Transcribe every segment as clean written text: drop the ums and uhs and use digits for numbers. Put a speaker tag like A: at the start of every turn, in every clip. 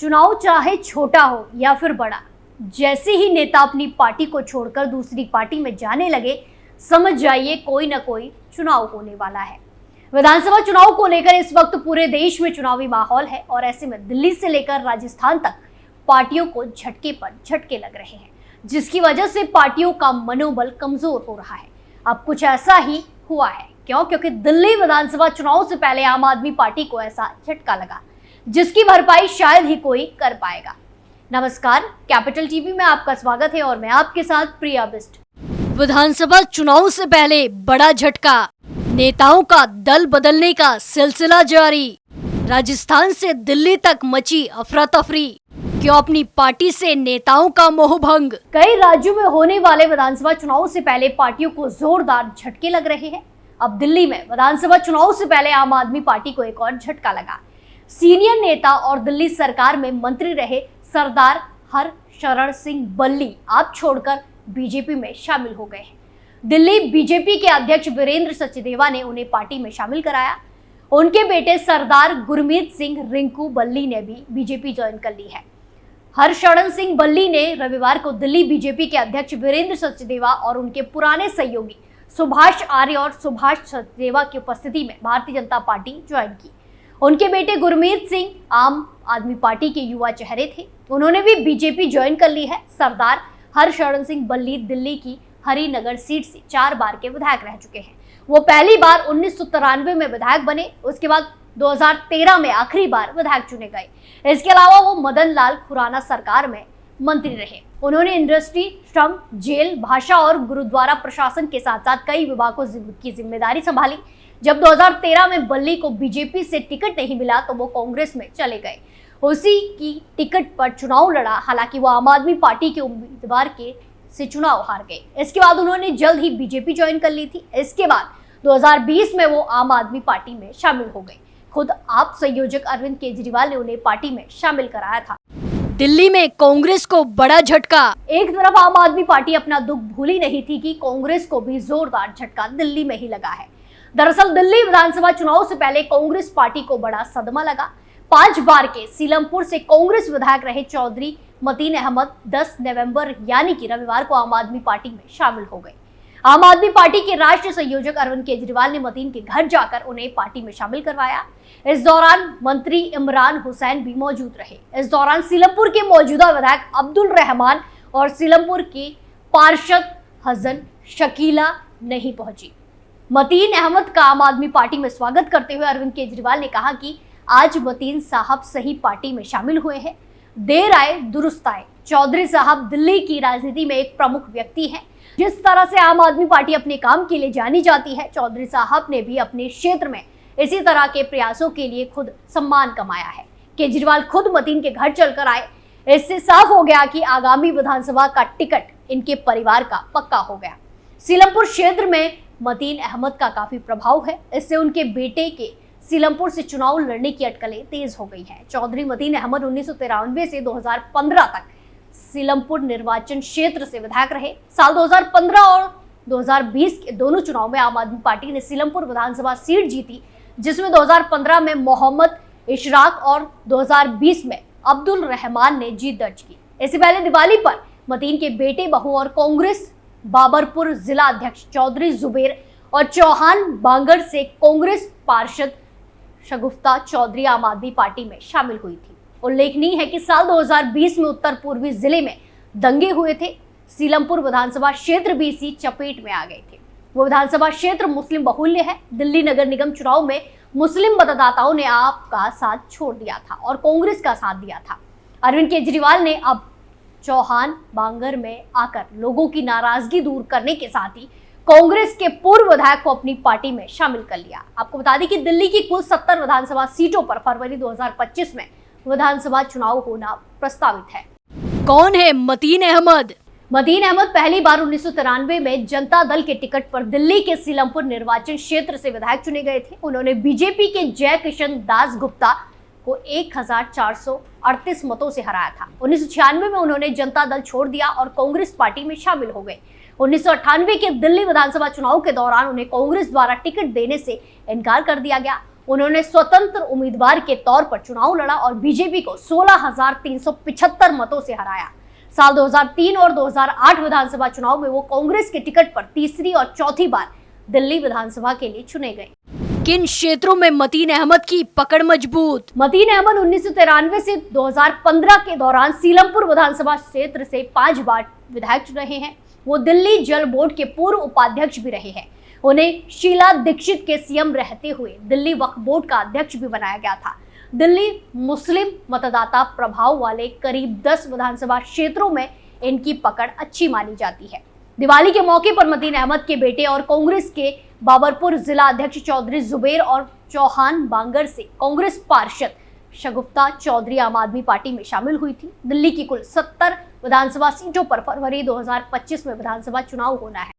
A: चुनाव चाहे छोटा हो या फिर बड़ा, जैसे ही नेता अपनी पार्टी को छोड़कर दूसरी पार्टी में जाने लगे, समझ जाइए कोई ना कोई चुनाव होने वाला है। विधानसभा चुनाव को लेकर इस वक्त पूरे देश में चुनावी माहौल है और ऐसे में दिल्ली से लेकर राजस्थान तक पार्टियों को झटके पर झटके लग रहे हैं, जिसकी वजह से पार्टियों का मनोबल कमजोर हो रहा है। अब कुछ ऐसा ही हुआ है। क्यों? क्योंकि दिल्ली विधानसभा चुनाव से पहले आम आदमी पार्टी को ऐसा झटका लगा जिसकी भरपाई शायद ही कोई कर पाएगा। नमस्कार, कैपिटल टीवी में आपका स्वागत है और मैं आपके साथ प्रिया बिस्ट। विधानसभा चुनाव से पहले बड़ा झटका, नेताओं का दल बदलने का सिलसिला जारी। राजस्थान से दिल्ली तक मची अफरा तफरी, क्यों अपनी पार्टी से नेताओं का मोहभंग। कई राज्यों में होने वाले विधानसभा चुनाव से पहले पार्टियों को जोरदार झटके लग रहे हैं। अब दिल्ली में विधानसभा चुनाव से पहले आम आदमी पार्टी को एक और झटका लगा। सीनियर नेता और दिल्ली सरकार में मंत्री रहे सरदार हरशरण सिंह बल्ली आप छोड़कर बीजेपी में शामिल हो गए हैं। दिल्ली बीजेपी के अध्यक्ष वीरेंद्र सचदेवा ने उन्हें पार्टी में शामिल कराया। उनके बेटे सरदार गुरमीत सिंह रिंकू बल्ली ने भी बीजेपी ज्वाइन कर ली है। हरशरण सिंह बल्ली ने रविवार को दिल्ली बीजेपी के अध्यक्ष वीरेंद्र सचदेवा और उनके पुराने सहयोगी सुभाष आर्य और सुभाष सचदेवा की उपस्थिति में भारतीय जनता पार्टी ज्वाइन की। उनके बेटे गुरमीत सिंह आम आदमी पार्टी के युवा चेहरे थे, उन्होंने भी बीजेपी ज्वाइन कर ली है। सरदार हरशरण सिंह बल्ली दिल्ली की हरिनगर सीट से 4 बार के विधायक रह चुके हैं। वो पहली बार 1993 में विधायक बने, उसके बाद 2013 में आखिरी बार विधायक चुने गए। इसके अलावा वो मदन लाल खुराना सरकार में मंत्री रहे। उन्होंने इंडस्ट्री, श्रम, जेल, भाषा और गुरुद्वारा प्रशासन के साथ साथ कई विभागों की जिम्मेदारी संभाली। जब 2013 में बल्ली को बीजेपी से टिकट नहीं मिला तो वो कांग्रेस में चले गए। उसी की टिकट पर चुनाव लड़ा, हालांकि वो आम आदमी पार्टी के उम्मीदवार से चुनाव हार गए। इसके बाद उन्होंने जल्द ही बीजेपी ज्वाइन कर ली थी। इसके बाद 2020 में वो आम आदमी पार्टी में शामिल हो गए। खुद आप संयोजक अरविंद केजरीवाल ने उन्हें पार्टी में शामिल कराया था। दिल्ली में कांग्रेस को बड़ा झटका। एक तरफ आम आदमी पार्टी अपना दुख भूली नहीं थी कि कांग्रेस को भी जोरदार झटका दिल्ली में ही लगा है। दरअसल दिल्ली विधानसभा चुनाव से पहले कांग्रेस पार्टी को बड़ा सदमा लगा। 5 बार के सीलमपुर से कांग्रेस विधायक रहे चौधरी मतीन अहमद 10 नवंबर यानी कि रविवार को आम आदमी पार्टी में शामिल हो गए। आम आदमी पार्टी के राष्ट्रीय संयोजक अरविंद केजरीवाल ने मतीन के घर जाकर उन्हें पार्टी में शामिल करवाया। इस दौरान मंत्री इमरान हुसैन भी मौजूद रहे। इस दौरान सीलमपुर के मौजूदा विधायक अब्दुल रहमान और सीलमपुर के पार्षद हसन शकीला नहीं पहुंची। मतीन अहमद का आम आदमी पार्टी में स्वागत करते हुए अरविंद केजरीवाल ने कहा कि आज मतीन साहब सही पार्टी में शामिल हुए हैं। देर आए दुरुस्त आए। चौधरी साहब दिल्ली की राजनीति में एक प्रमुख व्यक्ति हैं। जिस तरह से आम आदमी पार्टी अपने काम के लिए जानी जाती है, चौधरी साहब ने भी अपने क्षेत्र में इसी तरह के प्रयासों के लिए खुद सम्मान कमाया है। केजरीवाल खुद मतीन के घर चलकर आए। इससे साफ हो गया कि आगामी विधानसभा का टिकट इनके परिवार का पक्का हो गया। सीलमपुर क्षेत्र में मतीन अहमद का काफी प्रभाव है। इससे उनके बेटे के सीलमपुर से चुनाव लड़ने की अटकलें तेज हो गई हैं। चौधरी मतीन अहमद 1993 से 2015 तक सीलमपुर निर्वाचन क्षेत्र से विधायक रहे। साल 2015 और 2020 के दोनों चुनाव में आम आदमी पार्टी ने सीलमपुर विधानसभा सीट जीती, जिसमें 2015 में मोहम्मद इशराक और 2020 में अब्दुल रहमान ने जीत दर्ज की। इससे पहले दिवाली पर मतीन के बेटे बहू और कांग्रेस बाबरपुर जिला अध्यक्ष चौधरी जुबेर और चौहान बांगड़ से कांग्रेस पार्षद शगुफ्ता चौधरी आम आदमी पार्टी में शामिल हुई थी। उल्लेखनीय है कि साल 2020 में उत्तर पूर्वी जिले में दंगे हुए थे। सीलमपुर विधानसभा क्षेत्र भी इसी चपेट में आ गए थे। वो विधानसभा क्षेत्र मुस्लिम बहुल्य है। दिल्ली नगर निगम चुनाव में मुस्लिम मतदाताओं ने आपका साथ छोड़ दिया था और कांग्रेस का साथ दिया था। अरविंद केजरीवाल ने अब चौहान बांगर में आकर लोगों की नाराजगी दूर करने के साथ ही कांग्रेस के पूर्व विधायक को अपनी पार्टी में शामिल कर लिया। आपको बता दें कि दिल्ली की कुल 70 विधानसभा सीटों पर फरवरी 2025 में विधानसभा चुनाव होना प्रस्तावित है। कौन है मतीन अहमद? मतीन अहमद पहली बार 1993 में जनता दल के टिकट पर दिल्ली के सीलमपुर निर्वाचन क्षेत्र से विधायक चुने गए थे। उन्होंने बीजेपी के जय किशन दास गुप्ता को 1438 मतों से हराया था। 1996 में उन्होंने जनता दल छोड़ दिया और कांग्रेस पार्टी में शामिल हो गए। 1998 के दिल्ली विधानसभा चुनाव के दौरान उन्हें कांग्रेस द्वारा टिकट देने से इनकार कर दिया गया। उन्होंने स्वतंत्र उम्मीदवार के तौर पर चुनाव लड़ा और बीजेपी को 16,375 मतों से हराया। साल 2003 और 2008 विधानसभा चुनाव में वो कांग्रेस के टिकट पर तीसरी और चौथी बार दिल्ली विधानसभा के लिए चुने गए। किन क्षेत्रों में मतीन अहमद की पकड़ मजबूत? मतीन अहमद 1993 से 2015 के दौरान सीलमपुर विधानसभा क्षेत्र से 5 बार विधायक रहे हैं। वो दिल्ली जल बोर्ड के पूर्व उपाध्यक्ष भी रहे हैं। उन्हें शीला दीक्षित के सीएम रहते हुए दिल्ली वक्फ बोर्ड का अध्यक्ष भी बनाया गया था। दिल्ली मुस्लिम मतदाता प्रभाव वाले करीब 10 विधानसभा क्षेत्रों में इनकी पकड़ अच्छी मानी जाती है। दिवाली के मौके पर मतीन अहमद के बेटे और कांग्रेस के बाबरपुर जिला अध्यक्ष चौधरी जुबेर और चौहान बांगर से कांग्रेस पार्षद शगुफ्ता चौधरी आम आदमी पार्टी में शामिल हुई थी। दिल्ली की कुल 70 विधानसभा सीटों पर फरवरी 2025 में विधानसभा चुनाव होना है।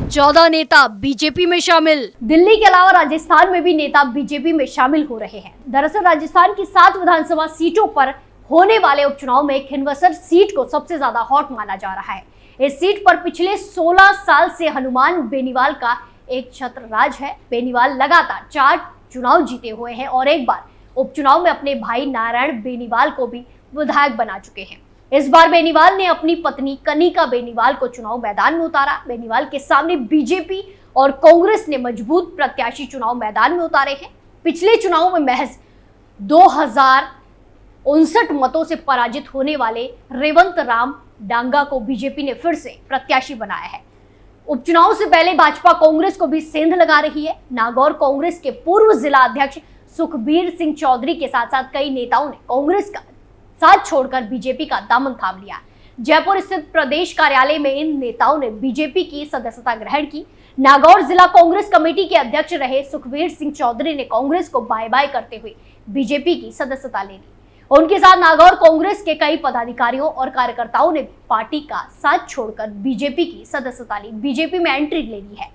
A: 14 नेता बीजेपी में शामिल। दिल्ली के अलावा राजस्थान में भी नेता बीजेपी में शामिल हो रहे हैं। दरअसल राजस्थान की 7 विधानसभा सीटों पर होने वाले उपचुनाव में खिनवसर सीट को सबसे ज्यादा हॉट माना जा रहा है। इस सीट पर पिछले 16 साल से हनुमान बेनीवाल का एक छत्र राज है। बेनीवाल लगातार 4 चुनाव जीते हुए हैं और एक बार उपचुनाव में अपने भाई नारायण बेनीवाल को भी विधायक बना चुके हैं। इस बार बेनीवाल ने अपनी पत्नी कनिका बेनीवाल को चुनाव मैदान में उतारा। बेनीवाल के सामने बीजेपी और कांग्रेस ने मजबूत प्रत्याशी चुनाव मैदान में उतारे हैं। पिछले चुनाव में महज 2059 मतों से पराजित होने वाले रेवंत राम डांगा को बीजेपी ने फिर से प्रत्याशी बनाया है। उपचुनाव से पहले भाजपा कांग्रेस को भी सेंध लगा रही है। नागौर कांग्रेस के पूर्व जिला अध्यक्ष सुखबीर सिंह चौधरी के साथ साथ कई नेताओं ने कांग्रेस का साथ छोड़कर बीजेपी का दामन थाम लिया। जयपुर स्थित प्रदेश कार्यालय में इन नेताओं ने बीजेपी की सदस्यता ग्रहण की। नागौर जिला कांग्रेस कमेटी के अध्यक्ष रहे सुखबीर सिंह चौधरी ने कांग्रेस को बाय बाय करते हुए बीजेपी की सदस्यता ले ली। उनके साथ नागौर कांग्रेस के कई पदाधिकारियों और कार्यकर्ताओं ने पार्टी का साथ छोड़कर बीजेपी की सदस्यता ली, बीजेपी में एंट्री ले ली है।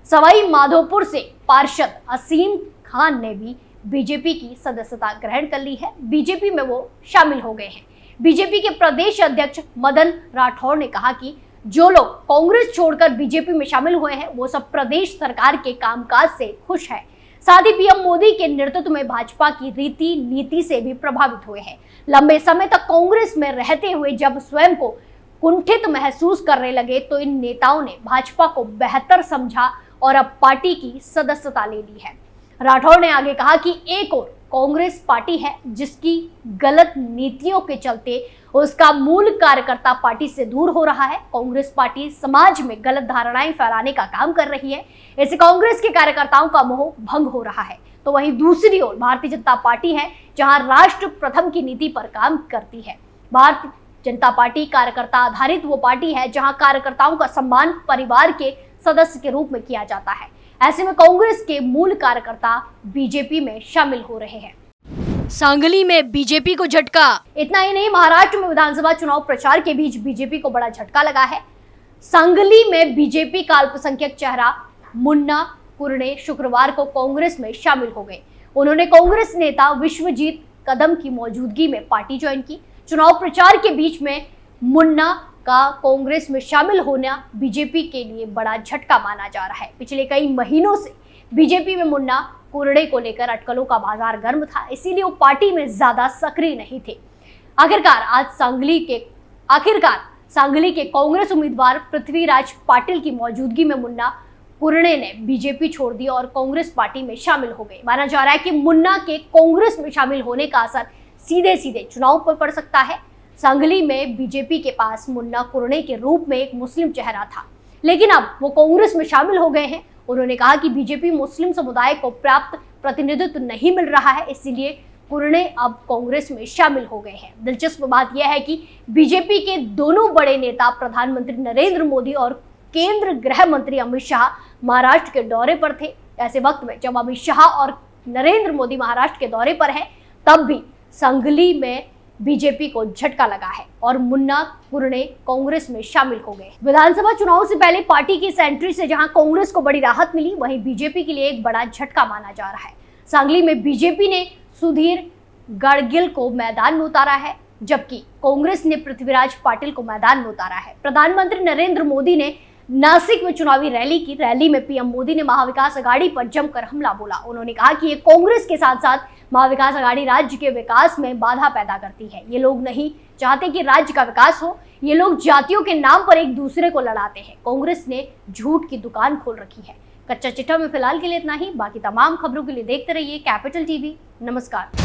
A: सवाई माधोपुर से पार्षद असीम खान ने भी बीजेपी की सदस्यता ग्रहण कर ली है। बीजेपी में वो शामिल हो गए हैं। बीजेपी के प्रदेश अध्यक्ष मदन राठौर ने कहा कि जो लोग कांग्रेस छोड़कर बीजेपी में शामिल हुए हैं वो सब प्रदेश सरकार के कामकाज से खुश है। साथ ही पीएम मोदी के नेतृत्व में भाजपा की रीति नीति से भी प्रभावित हुए हैं। लंबे समय तक कांग्रेस में रहते हुए जब स्वयं को कुंठित महसूस करने लगे तो इन नेताओं ने भाजपा को बेहतर समझा और अब पार्टी की सदस्यता ले ली है। राठौर ने आगे कहा कि एक और कांग्रेस पार्टी है जिसकी गलत नीतियों के चलते उसका मूल कार्यकर्ता पार्टी से दूर हो रहा है। कांग्रेस पार्टी समाज में गलत धारणाएं फैलाने का काम कर रही है। इससे कांग्रेस के कार्यकर्ताओं का मोह भंग हो रहा है। तो वहीं दूसरी ओर भारतीय जनता पार्टी है जहां राष्ट्र प्रथम की नीति पर काम करती है। भारतीय जनता पार्टी कार्यकर्ता आधारित वो पार्टी है जहां कार्यकर्ताओं का सम्मान परिवार के सदस्य के रूप में किया जाता है। ऐसे में कांग्रेस के मूल कार्यकर्ता बीजेपी में शामिल हो रहे हैं। सांगली में बीजेपी को झटका। इतना ही नहीं, महाराष्ट्र में विधानसभा चुनाव प्रचार के बीच बीजेपी को बड़ा झटका लगा है। सांगली में बीजेपी का अल्पसंख्यक चेहरा मुन्ना कुरणे शुक्रवार को कांग्रेस में शामिल हो गए। उन्होंने कांग्रेस नेता विश्वजीत कदम की मौजूदगी में पार्टी ज्वाइन की। चुनाव प्रचार के बीच में मुन्ना का कांग्रेस में शामिल होना बीजेपी के लिए बड़ा झटका माना जा रहा है। पिछले कई महीनों से बीजेपी में मुन्ना कुरणे को लेकर अटकलों का बाजार गर्म था, इसीलिए वो पार्टी में ज्यादा सक्रिय नहीं थे। आखिरकार सांगली के कांग्रेस उम्मीदवार पृथ्वीराज पाटिल की मौजूदगी में मुन्ना कुरणे ने बीजेपी छोड़ दी और कांग्रेस पार्टी में शामिल हो गए। माना जा रहा है कि मुन्ना के कांग्रेस में शामिल होने का असर सीधे सीधे चुनाव पर पड़ सकता है। सांगली में बीजेपी के पास मुन्ना कुरणे के रूप में एक मुस्लिम चेहरा था, लेकिन अब वो कांग्रेस में शामिल हो गए हैं। उन्होंने कहा कि बीजेपी मुस्लिम समुदाय को पर्याप्त प्रतिनिधित्व नहीं मिल रहा है, इसीलिए कुरणे अब कांग्रेस में शामिल हो गए हैं। दिलचस्प बात यह है कि बीजेपी के दोनों बड़े नेता प्रधानमंत्री नरेंद्र मोदी और केंद्र गृह मंत्री अमित शाह महाराष्ट्र के दौरे पर थे। ऐसे वक्त में जब अमित शाह और नरेंद्र मोदी महाराष्ट्र के दौरे पर हैं, तब भी सांगली में बीजेपी को झटका लगा है और मुन्ना कुरणे कांग्रेस में शामिल हो गए। विधानसभा चुनाव से पहले पार्टी की इस एंट्री से जहां कांग्रेस को बड़ी राहत मिली, वहीं बीजेपी के लिए एक बड़ा झटका माना जा रहा है। सांगली में बीजेपी ने सुधीर गड़गिल को मैदान में उतारा है, जबकि कांग्रेस ने पृथ्वीराज पाटिल को मैदान में उतारा है। प्रधानमंत्री नरेंद्र मोदी ने नासिक में चुनावी रैली की। रैली में पीएम मोदी ने महाविकास अघाड़ी पर जमकर हमला बोला। उन्होंने कहा कि ये कांग्रेस के साथ साथ महाविकास अघाड़ी राज्य के विकास में बाधा पैदा करती है। ये लोग नहीं चाहते कि राज्य का विकास हो, ये लोग जातियों के नाम पर एक दूसरे को लड़ाते हैं। कांग्रेस ने झूठ की दुकान खोल रखी है। कच्चा चिट्ठा में फिलहाल के लिए इतना ही। बाकी तमाम खबरों के लिए देखते रहिए कैपिटल टीवी। नमस्कार।